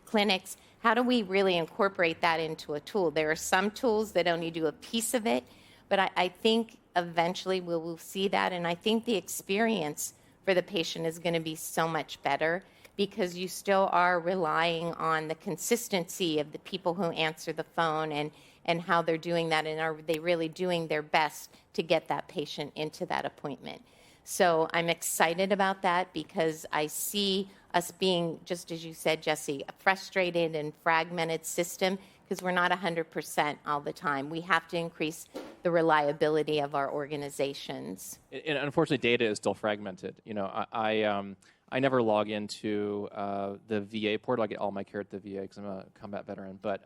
Speaker 4: clinics. How do we really incorporate that into a tool? There are some tools that only do a piece of it, but I think eventually we will see that. And I think the experience for the patient is going to be so much better because you still are relying on the consistency of the people who answer the phone and how they're doing that, and are they really doing their best to get that patient into that appointment. So I'm excited about that because I see us being, just as you said, Jesse, a frustrated and fragmented system because we're not 100% all the time. We have to increase the reliability of our organizations.
Speaker 3: And unfortunately, data is still fragmented. I never log into the VA portal. I get all my care at the VA because I'm a combat veteran. But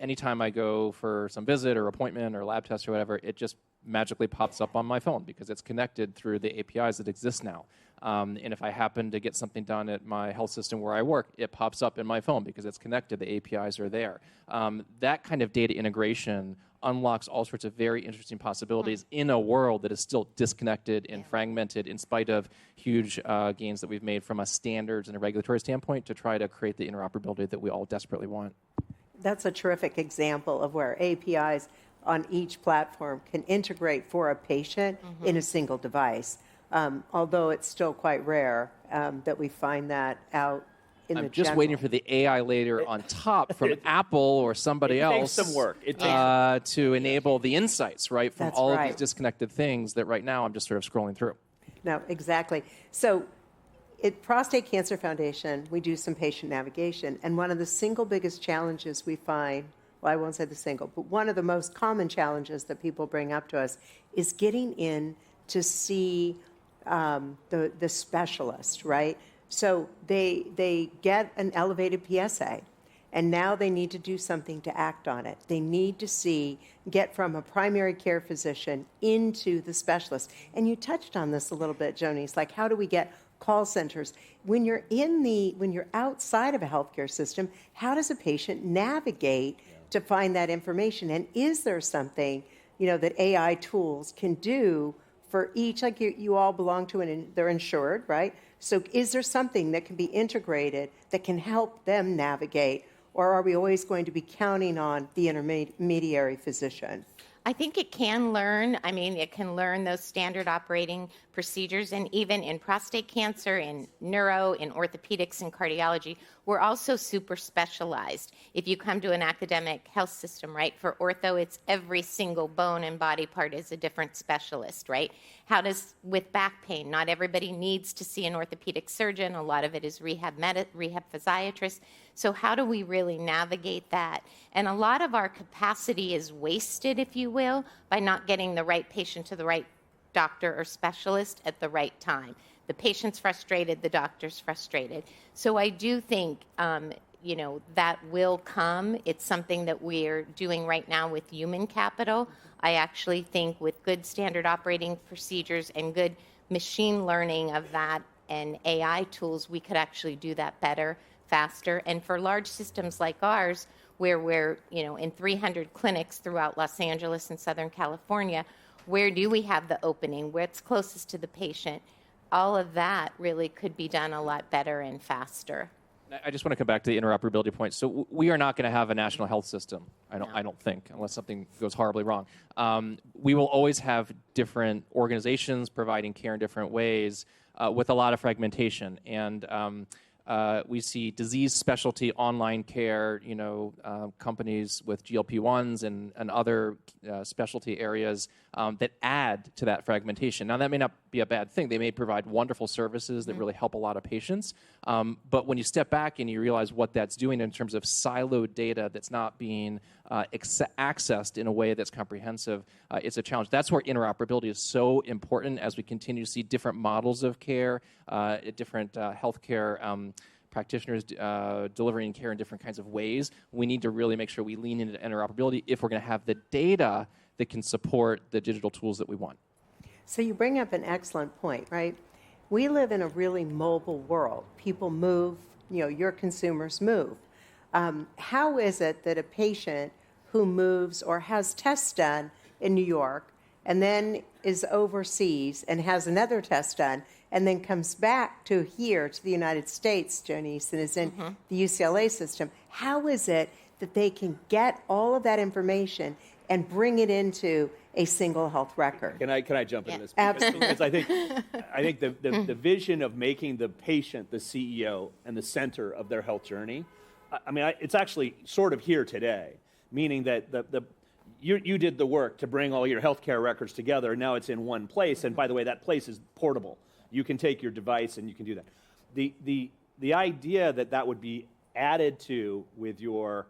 Speaker 3: anytime I go for some visit or appointment or lab test or whatever, it just magically pops up on my phone because it's connected through the APIs that exist now. And if I happen to get something done at my health system where I work, it pops up in my phone because it's connected. The APIs are there. That kind of data integration unlocks all sorts of very interesting possibilities in a world that is still disconnected and fragmented in spite of huge gains that we've made from a standards and a regulatory standpoint to try to create the interoperability that we all desperately want.
Speaker 2: That's a terrific example of where APIs on each platform can integrate for a patient in a single device, although it's still quite rare that we find that out in the
Speaker 3: I'm just
Speaker 2: general.
Speaker 3: waiting for the AI layer on top from Apple or somebody else
Speaker 6: takes some work.
Speaker 3: to enable the insights, right, from
Speaker 2: That's
Speaker 3: all of
Speaker 2: right.
Speaker 3: these disconnected things that right now I'm just sort of scrolling through.
Speaker 2: No, exactly. So at Prostate Cancer Foundation, we do some patient navigation, and one of the single biggest challenges we find, well, I won't say the single, but one of the most common challenges that people bring up to us is getting in to see the specialist, right? So they get an elevated PSA, and now they need to do something to act on it. They need to get from a primary care physician into the specialist. And you touched on this a little bit, Jonice, like how do we get call centers? When you're outside of a healthcare system, how does a patient navigate to find that information? And is there something, that AI tools can do for each, like you all belong to they're insured, right? So is there something that can be integrated that can help them navigate, or are we always going to be counting on the intermediary physician?
Speaker 4: I think it can learn. I mean, it can learn those standard operating procedures. And even in prostate cancer, in neuro, in orthopedics, and cardiology, we're also super specialized. If you come to an academic health system, right, for ortho, it's every single bone and body part is a different specialist, right? With back pain, not everybody needs to see an orthopedic surgeon. A lot of it is rehab physiatrists. So how do we really navigate that? And a lot of our capacity is wasted, if you will, by not getting the right patient to the right doctor or specialist at the right time. The patient's frustrated, the doctor's frustrated. So I do think, that will come. It's something that we're doing right now with human capital. I actually think with good standard operating procedures and good machine learning of that and AI tools, we could actually do that better, faster. And for large systems like ours, where we're, in 300 clinics throughout Los Angeles and Southern California, where do we have the opening? What's closest to the patient? All of that really could be done a lot better and faster.
Speaker 3: I just want to come back to the interoperability point. So we are not going to have a national health system, I don't think, unless something goes horribly wrong. We will always have different organizations providing care in different ways with a lot of fragmentation. And we see disease specialty online care, companies with GLP-1s and other specialty areas that add to that fragmentation. Now, that may not be a bad thing. They may provide wonderful services that really help a lot of patients. But when you step back and you realize what that's doing in terms of siloed data that's not being accessed in a way that's comprehensive, it's a challenge. That's where interoperability is so important as we continue to see different models of care, different healthcare practitioners delivering care in different kinds of ways. We need to really make sure we lean into interoperability if we're going to have the data that can support the digital tools that we want.
Speaker 2: So you bring up an excellent point, right? We live in a really mobile world. People move, your consumers move. How is it that a patient who moves or has tests done in New York and then is overseas and has another test done and then comes back to here to the United States, Jonice, and is in the UCLA system, how is it that they can get all of that information and bring it into a single health record?
Speaker 6: Can I jump into this?
Speaker 2: Absolutely.
Speaker 6: Because I think the vision of making the patient the CEO and the center of their health journey, it's actually sort of here today, meaning that you did the work to bring all your healthcare records together, and now it's in one place. And by the way, that place is portable. You can take your device and you can do that. The idea that would be added to with your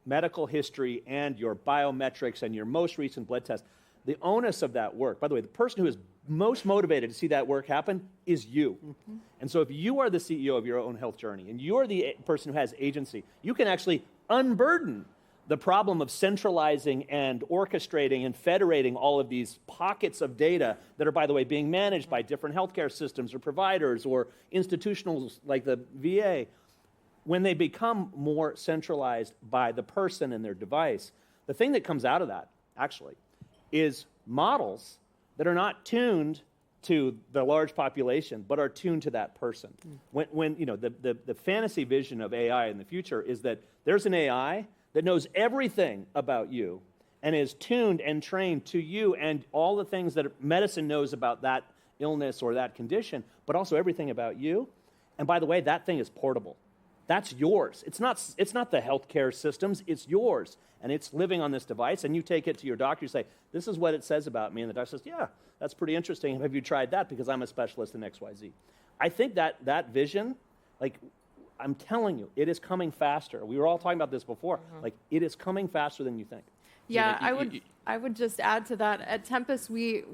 Speaker 6: medical history and your biometrics and your most recent blood test, the onus of that work, by the way, the person who is most motivated to see that work happen is you. And so if you are the CEO of your own health journey and you're the person who has agency, you can actually unburden the problem of centralizing and orchestrating and federating all of these pockets of data that are, by the way, being managed by different healthcare systems or providers or institutionals like the VA. When they become more centralized by the person and their device, the thing that comes out of that, actually, is models that are not tuned to the large population, but are tuned to that person. When the fantasy vision of AI in the future is that there's an AI that knows everything about you and is tuned and trained to you and all the things that medicine knows about that illness or that condition, but also everything about you. And by the way, that thing is portable. That's yours. It's not the healthcare systems, it's yours. And it's living on this device, and you take it to your doctor, you say, this is what it says about me. And the doctor says, yeah, that's pretty interesting. Have you tried that? Because I'm a specialist in XYZ. I think that vision, like, I'm telling you, it is coming faster. We were all talking about this before. Like, it is coming faster than you think.
Speaker 5: Yeah, I would just add to that. At Tempus, we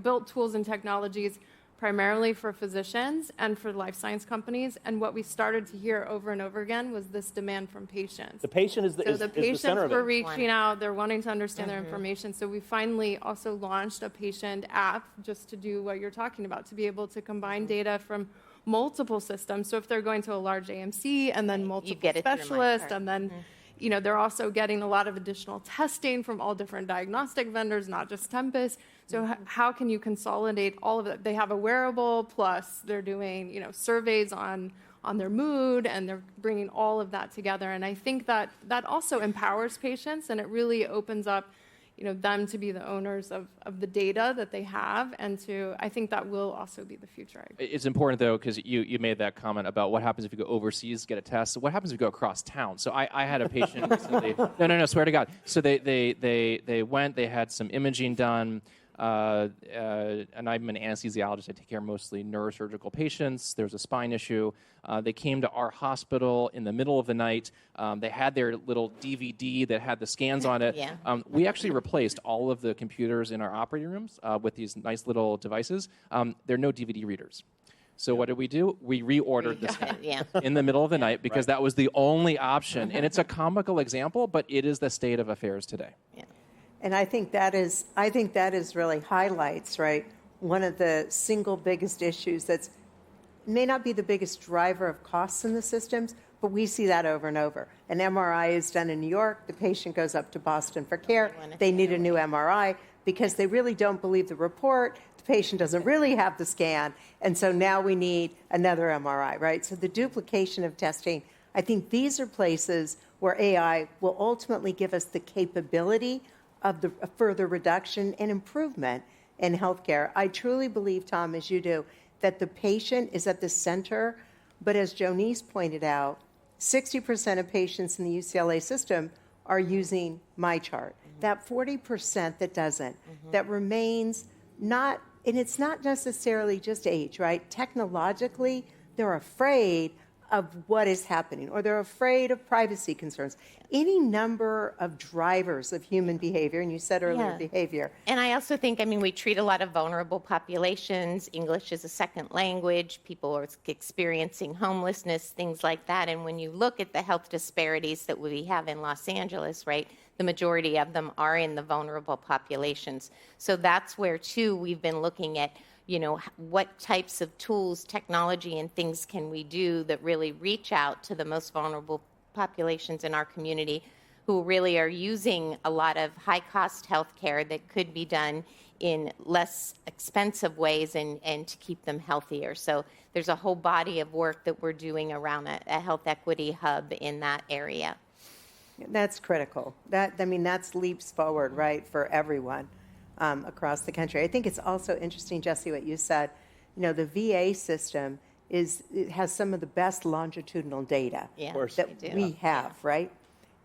Speaker 5: built tools and technologies primarily for physicians and for life science companies. And what we started to hear over and over again was this demand from patients.
Speaker 6: The patient is the center of it.
Speaker 5: So the patients were reaching out. They're wanting to understand their information. So we finally also launched a patient app just to do what you're talking about, to be able to combine data from multiple systems. So if they're going to a large AMC and then multiple specialists, and then they're also getting a lot of additional testing from all different diagnostic vendors, not just Tempus. So how can you consolidate all of it? They have a wearable, plus they're doing surveys on their mood, and they're bringing all of that together. And I think that also empowers patients, and it really opens up them to be the owners of the data that they have, and I think that will also be the future.
Speaker 3: It's important, though, because you made that comment about what happens if you go overseas, get a test. So what happens if you go across town? So I had a patient recently. No, swear to God. So they went, they had some imaging done, and I'm an anesthesiologist. I take care of mostly neurosurgical patients. There's a spine issue. They came to our hospital in the middle of the night. They had their little DVD that had the scans on it. We actually replaced all of the computers in our operating rooms with these nice little devices. There are no DVD readers. So what did we do? We reordered the scan in the middle of the night because that was the only option. And it's a comical example, but it is the state of affairs today.
Speaker 2: And I think that is really highlights, right, one of the single biggest issues that may not be the biggest driver of costs in the systems, but we see that over and over. An MRI is done in New York. The patient goes up to Boston for care. They need a new MRI because they really don't believe the report. The patient doesn't really have the scan. And so now we need another MRI, right? So the duplication of testing, I think these are places where AI will ultimately give us the capability of the further reduction and improvement in healthcare. I truly believe, Tom, as you do, that the patient is at the center. But as Jonice pointed out, 60% of patients in the UCLA system are using MyChart. That 40% that doesn't, that remains not, and it's not necessarily just age, right? Technologically, they're afraid of what is happening, or they're afraid of privacy concerns. Any number of drivers of human behavior, and you said earlier behavior.
Speaker 4: And I also think, we treat a lot of vulnerable populations. English is a second language. People are experiencing homelessness, things like that. And when you look at the health disparities that we have in Los Angeles, right, the majority of them are in the vulnerable populations. So that's where, too, we've been looking at what types of tools, technology, and things can we do that really reach out to the most vulnerable populations in our community who really are using a lot of high-cost health care that could be done in less expensive ways and to keep them healthier. So there's a whole body of work that we're doing around a health equity hub in that area.
Speaker 2: That's critical. That's leaps forward, right, for everyone. Across the country. I think it's also interesting, Jesse, what you said. The VA system it has some of the best longitudinal data that we have, right?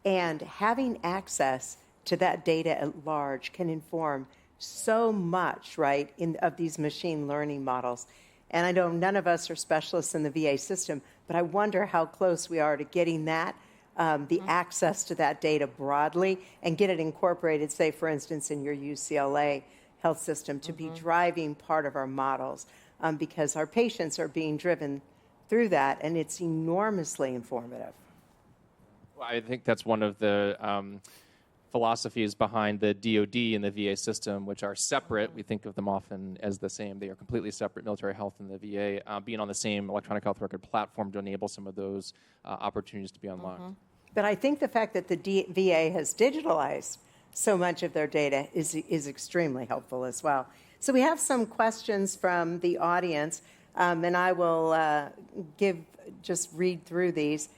Speaker 2: And having access to that data at large can inform so much, right, of these machine learning models. And I know none of us are specialists in the VA system, but I wonder how close we are to getting that the access to that data broadly and get it incorporated, say, for instance, in your UCLA health system to be driving part of our models because our patients are being driven through that, and it's enormously informative.
Speaker 3: Well, I think that's one of the philosophies behind the DoD and the VA system, which are separate. We think of them often as the same. They are completely separate, military health and the VA, being on the same electronic health record platform to enable some of those opportunities to be unlocked.
Speaker 2: But I think the fact that the VA has digitalized so much of their data is extremely helpful as well. So we have some questions from the audience, and I will just read through these.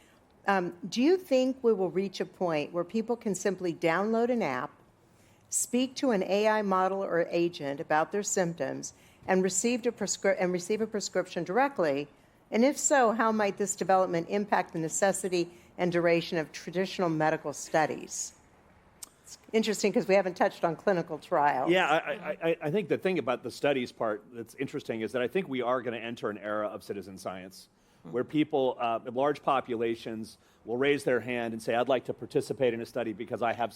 Speaker 2: Do you think we will reach a point where people can simply download an app, speak to an AI model or agent about their symptoms, and receive a prescription directly? And if so, how might this development impact the necessity and duration of traditional medical studies? It's interesting because we haven't touched on clinical trials.
Speaker 6: Yeah, I think the thing about the studies part that's interesting is that I think we are going to enter an era of citizen science where people, large populations, will raise their hand and say, "I'd like to participate in a study because I have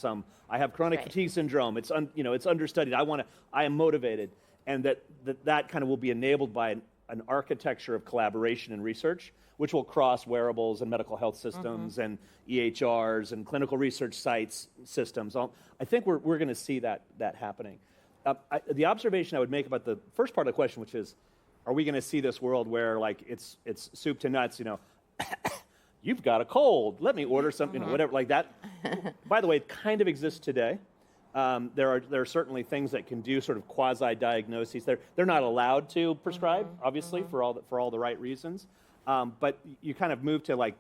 Speaker 6: chronic fatigue syndrome. It's it's understudied. I am motivated," and that kind of will be enabled by an architecture of collaboration and research, which will cross wearables and medical health systems and EHRs and clinical research sites systems. I think we're going to see that happening. The observation I would make about the first part of the question, which is, are we going to see this world where like it's soup to nuts? You've got a cold. Let me order something, whatever like that. By the way, it kind of exists today. There are certainly things that can do sort of quasi diagnoses. They're not allowed to prescribe, obviously, for all the right reasons. But you kind of move to like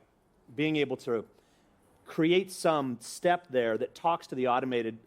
Speaker 6: being able to create some step there that talks to the automated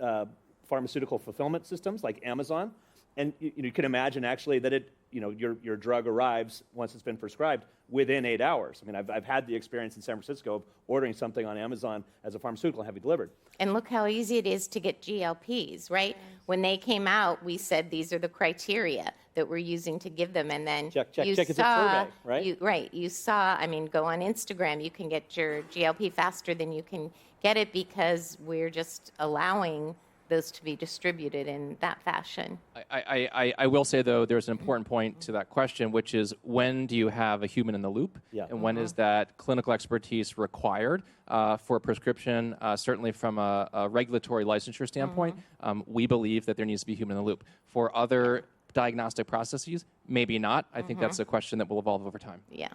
Speaker 6: pharmaceutical fulfillment systems like Amazon, and you can imagine actually that your drug arrives once it's been prescribed within 8 hours. I mean, I've had the experience in San Francisco of ordering something on Amazon as a pharmaceutical and have it delivered.
Speaker 4: And look how easy it is to get GLPs, right? When they came out, we said these are the criteria that we're using to give them, and then
Speaker 6: check
Speaker 4: you
Speaker 6: it's a survey, right?
Speaker 4: You saw, go on Instagram, you can get your GLP faster than you can get it because we're just allowing those to be distributed in that fashion.
Speaker 3: I will say, though, there's an important point to that question, which is when do you have a human in the loop?
Speaker 6: Yeah.
Speaker 3: And when is that clinical expertise required for a prescription? Certainly from a regulatory licensure standpoint, we believe that there needs to be human in the loop. For other diagnostic processes, maybe not. I think that's a question that will evolve over time.
Speaker 4: Yeah.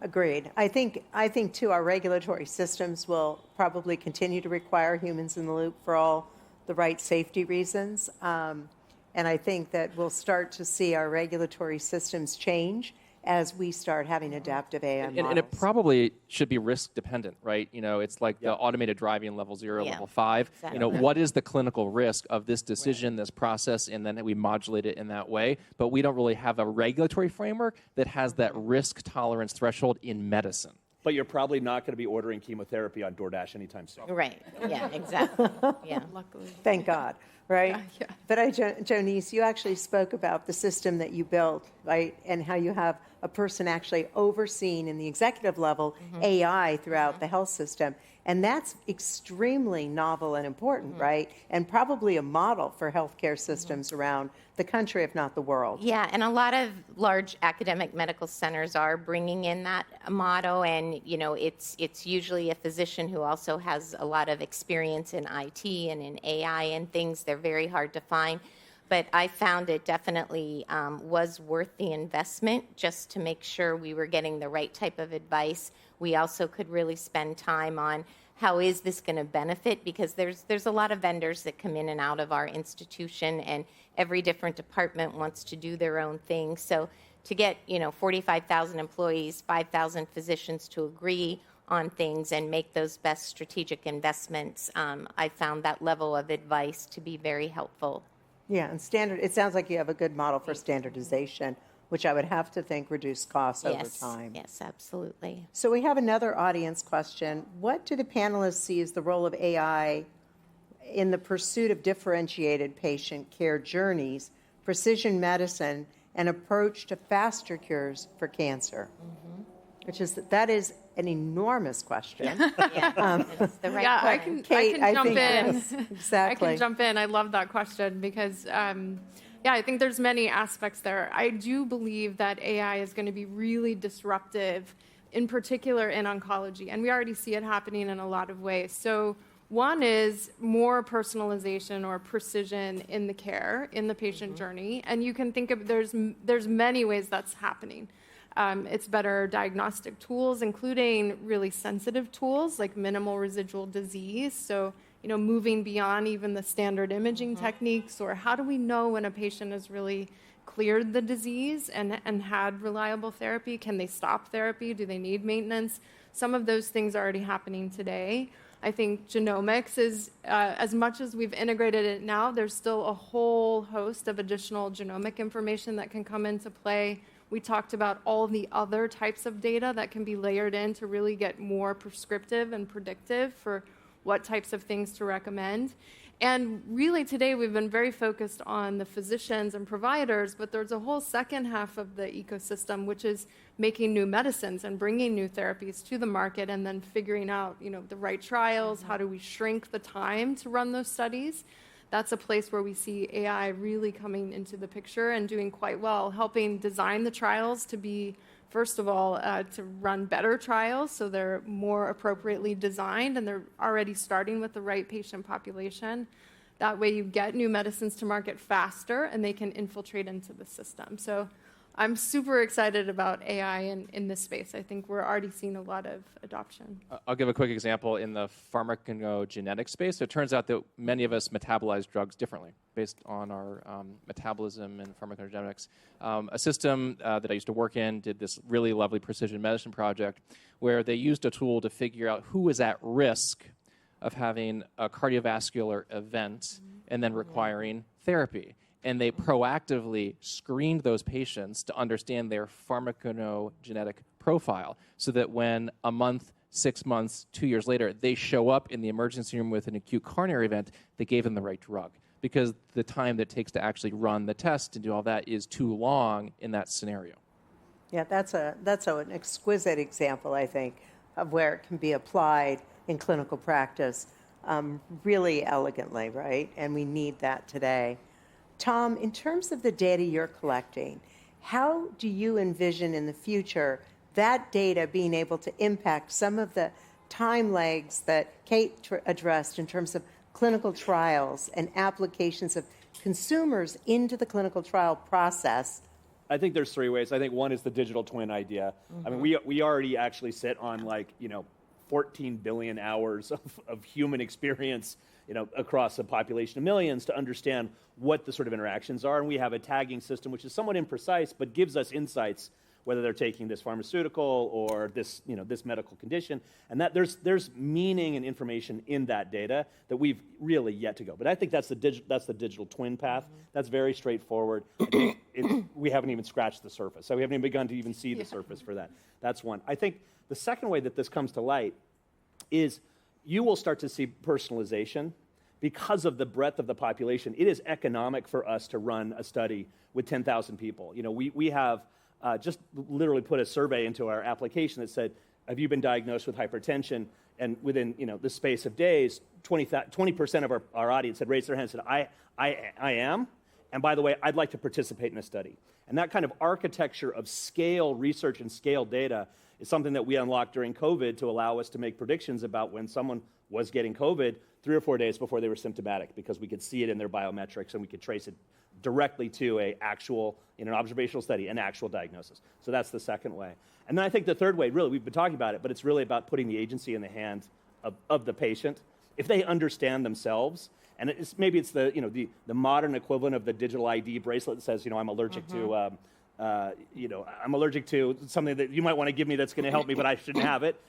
Speaker 2: Agreed. I think too, our regulatory systems will probably continue to require humans in the loop for all the right safety reasons. And I think that we'll start to see our regulatory systems change as we start having adaptive AI models.
Speaker 3: And it probably should be risk dependent, right? It's like the automated driving level 0, level 5.
Speaker 4: Exactly.
Speaker 3: What is the clinical risk of this decision, this process, and then we modulate it in that way. But we don't really have a regulatory framework that has that risk tolerance threshold in medicine.
Speaker 6: But you're probably not going to be ordering chemotherapy on DoorDash anytime soon.
Speaker 4: Right. Yeah, exactly. Yeah.
Speaker 5: Luckily.
Speaker 2: Thank God, right?
Speaker 5: Yeah.
Speaker 2: But Jonice, you actually spoke about the system that you built, right? And how you have a person actually overseeing in the executive level AI throughout the health system. And that's extremely novel and important, right? And probably a model for healthcare systems around the country, if not the world.
Speaker 4: Yeah, and a lot of large academic medical centers are bringing in that motto, and it's usually a physician who also has a lot of experience in IT and in AI and things. They're very hard to find. But I found it definitely was worth the investment just to make sure we were getting the right type of advice. We also could really spend time on how is this going to benefit, because there's a lot of vendors that come in and out of our institution, and every different department wants to do their own thing. So to get 45,000 employees, 5,000 physicians to agree on things and make those best strategic investments, I found that level of advice to be very helpful.
Speaker 2: Yeah, and it sounds like you have a good model for standardization, which I would have to think reduce costs over time.
Speaker 4: Yes, absolutely.
Speaker 2: So we have another audience question. What do the panelists see as the role of AI in the pursuit of differentiated patient care journeys, precision medicine, and approach to faster cures for cancer? That is an enormous question.
Speaker 4: It's the right
Speaker 5: I
Speaker 4: point.
Speaker 2: Kate,
Speaker 5: can jump in.
Speaker 2: Yes, exactly.
Speaker 5: I can jump in. I love that question because, I think there's many aspects there. I do believe that AI is going to be really disruptive, in particular in oncology, and we already see it happening in a lot of ways. So one is more personalization or precision in the care, in the patient journey, and you can think of there's many ways that's happening. It's better diagnostic tools, including really sensitive tools like minimal residual disease. So moving beyond even the standard imaging techniques, or how do we know when a patient has really cleared the disease and had reliable therapy? Can they stop therapy? Do they need maintenance? Some of those things are already happening today. I think genomics is, as much as we've integrated it now, there's still a whole host of additional genomic information that can come into play. We talked about all the other types of data that can be layered in to really get more prescriptive and predictive for what types of things to recommend. And really today we've been very focused on the physicians and providers, but there's a whole second half of the ecosystem, which is making new medicines and bringing new therapies to the market, and then figuring out, the right trials. How do we shrink the time to run those studies? That's a place where we see AI really coming into the picture and doing quite well, helping design the trials to be, first of all, to run better trials so they're more appropriately designed and they're already starting with the right patient population. That way you get new medicines to market faster and they can infiltrate into the system. So I'm super excited about AI in this space. I think we're already seeing a lot of adoption.
Speaker 3: I'll give a quick example in the pharmacogenetic space. So it turns out that many of us metabolize drugs differently based on our metabolism and pharmacogenetics. A system that I used to work in did this really lovely precision medicine project where they used a tool to figure out who was at risk of having a cardiovascular event and then requiring therapy. And they proactively screened those patients to understand their pharmacogenetic profile so that when a month, 6 months, 2 years later, they show up in the emergency room with an acute coronary event, they gave them the right drug. Because the time that it takes to actually run the test and do all that is too long in that scenario.
Speaker 2: Yeah, that's an exquisite example, I think, of where it can be applied in clinical practice really elegantly, right? And we need that today. Tom, in terms of the data you're collecting, how do you envision in the future that data being able to impact some of the time lags that Kate addressed in terms of clinical trials and applications of consumers into the clinical trial process?
Speaker 6: I think there's three ways. I think one is the digital twin idea. I mean, we already actually sit on 14 billion hours of human experience across a population of millions to understand what the sort of interactions are. And we have a tagging system, which is somewhat imprecise, but gives us insights, whether they're taking this pharmaceutical or this, this medical condition. And that there's meaning and information in that data that we've really yet to go. But I think that's the digital twin path. That's very straightforward. We haven't even scratched the surface. So we haven't even begun to even see the surface for that. That's one. I think the second way that this comes to light is you will start to see personalization because of the breadth of the population. It is economic for us to run a study with 10,000 people. We have just literally put a survey into our application that said, have you been diagnosed with hypertension? And within the space of days, 20% of our audience had raised their hand and said, I am. And by the way, I'd like to participate in a study. And that kind of architecture of scale research and scale data is something that we unlocked during COVID to allow us to make predictions about when someone was getting COVID 3 or 4 days before they were symptomatic, because we could see it in their biometrics and we could trace it directly to an observational study, an actual diagnosis. So that's the second way. And then I think the third way, really, we've been talking about it, but it's really about putting the agency in the hand of the patient. If they understand themselves, and maybe it's the modern equivalent of the digital ID bracelet that says, I'm allergic to I'm allergic to something that you might want to give me that's going to help me, but I shouldn't have it.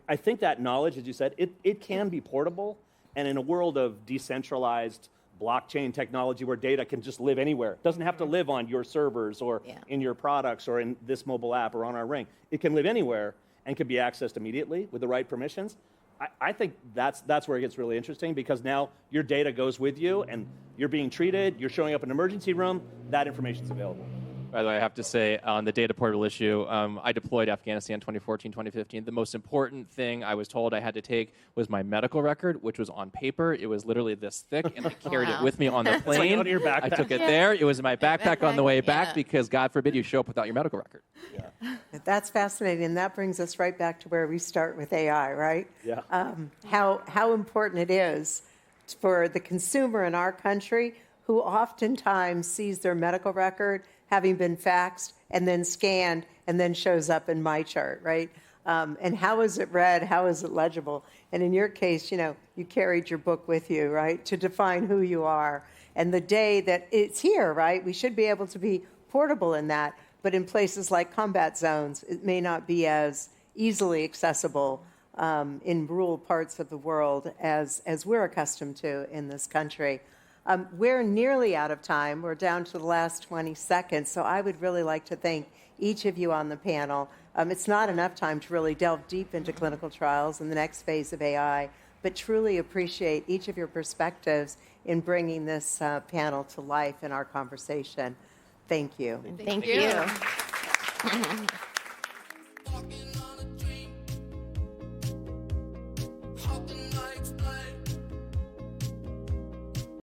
Speaker 6: I think that knowledge, as you said, it can be portable. And in a world of decentralized blockchain technology where data can just live anywhere, it doesn't have to live on your servers or in your products or in this mobile app or on our Ring. It can live anywhere and can be accessed immediately with the right permissions. I think that's where it gets really interesting, because now your data goes with you and you're being treated, you're showing up in an emergency room, that information's available.
Speaker 3: By the way, I have to say, on the data portable issue, I deployed Afghanistan 2014, 2015. The most important thing I was told I had to take was my medical record, which was on paper. It was literally this thick, and I carried it with me on the plane.
Speaker 6: Out of your backpack.
Speaker 3: I took it there. It was in my backpack on the way back because, God forbid, you show up without your medical record.
Speaker 6: Yeah.
Speaker 2: That's fascinating, and that brings us right back to where we start with AI, right?
Speaker 6: Yeah.
Speaker 2: How important it is for the consumer in our country, who oftentimes sees their medical record having been faxed and then scanned and then shows up in my chart, right? And how is it read? How is it legible? And in your case, you carried your book with you, right, to define who you are. And the day that it's here, right, we should be able to be portable in that. But in places like combat zones, it may not be as easily accessible in rural parts of the world as we're accustomed to in this country. We're nearly out of time. We're down to the last 20 seconds. So I would really like to thank each of you on the panel. It's not enough time to really delve deep into clinical trials and the next phase of AI, but truly appreciate each of your perspectives in bringing this panel to life in our conversation. Thank you.
Speaker 4: Thank you.